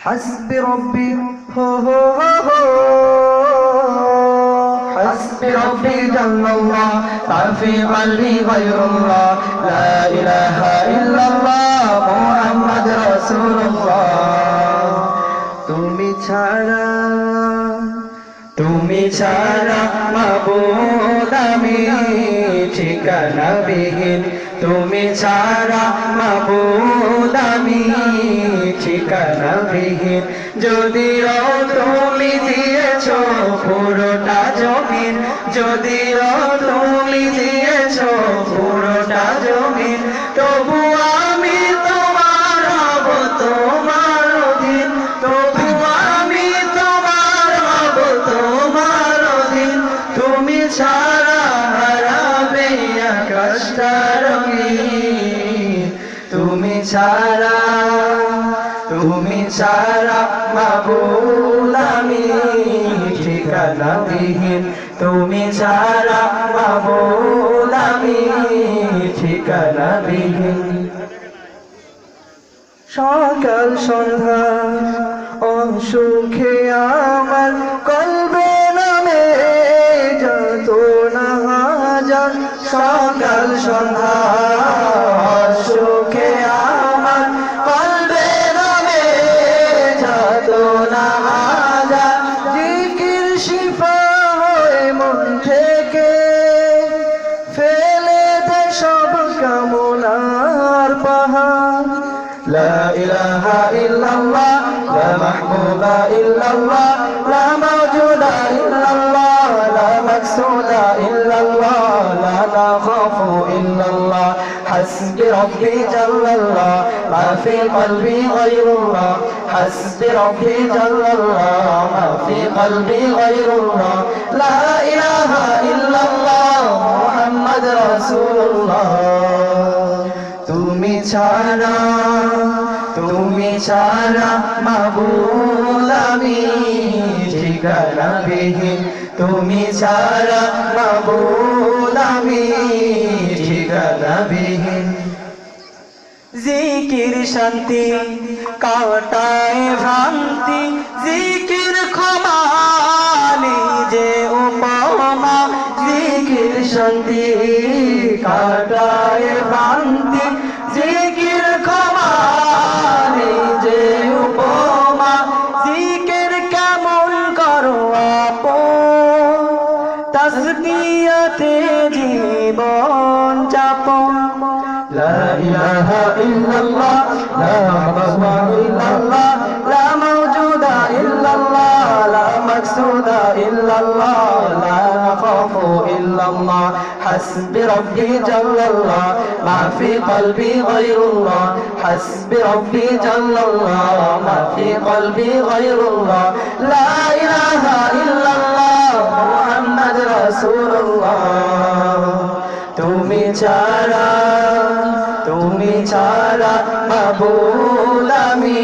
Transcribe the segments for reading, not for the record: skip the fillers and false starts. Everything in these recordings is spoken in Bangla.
حسبي ربي هو هو هو حسبي ربي جل الله ما في قلبي غير الله لا إله إلا الله محمد رسول الله তুমি ছাড়া মাবুদ আমি ঠিকানা বিহীন তুমি ছাড়া মাবুদ আমি ঠিকানা বিহীন যদিও তুমি দিয়েছো পুরোটা জমিন যদিও তুমি দিয়েছো পুরোটা জমিন তবু আমি তোমার হব তোমার অধীন তবু আমি তোমার হব তোমার অধীন তুমি ছাড়া হারাবে আকাশটা রঙিন তুমি ছাড়া মাবুদ আমি ঠিকানা বিহীন তুমি ছাড়া মাবুদ আমি ঠিকানা বিহীন সকাল সন্ধ্যা অসুখে আমার কলবে নামে যত না হাজার সকাল সন্ধ্যা অসুখে আমার কলবে নামে যত না হাজার জিকির শিফা হয়ে মন থেকে ফেলে দে সব কামনার পাহাড় لا إله إلا الله لا محبوب إلا الله لا موجود إلا الله لا مقصود إلا الله لا نخاف إلا الله حسبي ربي جل الله ما في قلبي غير الله حسبي ربي جل الله ما في قلبي غير الله لا إله إلا الله محمد رسول الله তুমি ছাড়া মাবুদ আমি ঠিকানা বিহীন তুমি ছাড়া মাবুদ আমি ঠিকানা বিহীন জিকির শান্তি কাটায় ভ্রান্তি জিকির ক্ষমা নিজে উপমা জিকির শান্তি কাটায় ভ্রান্তি জিকির ক্ষমা নিজে উপমা জিকির কেমন করো আপন তাসবিয়াতে জীবন যাপন لا إله إلا الله لا مقصود إلا الله لا موجود إلا الله لا مقصود إلا الله لا نخاف إلا الله حسبي ربي جل الله ما في قلبي غير الله حسبي ربي جل الله ما في قلبي غير الله لا إله إلا الله محمد رسول الله তুমি ছাড়া মাবুদ আমি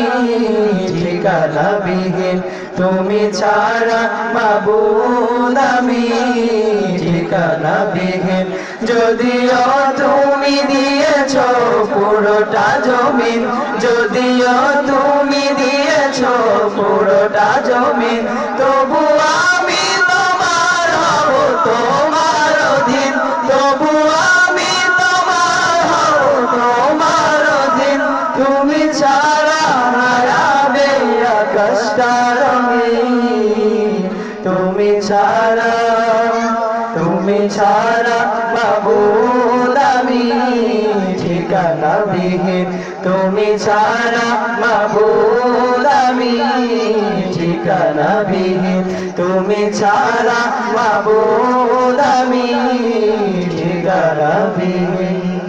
ঠিকানা বিহীন তুমি ছাড়া মাবুদ আমি ঠিকানা বিহীন যদিও তুমি দিয়েছো পুরোটা জমিন যদিও তুমি দিয়েছো পুরোটা জমিন তবু আমি তোমার হব তোমার অধীন তবু আমি তোমার হব তোমার অধীন তুমি ছাড়া হারাবে আকাশটা রঙিন তুমি ছাড়া মাবুদ আমি ঠিকানা বিহীন তুমি ছাড়া মাবুদ আমি ঠিকানা বিহীন তুমি ছাড়া মাবুদ আমি ঠিকানা বিহীন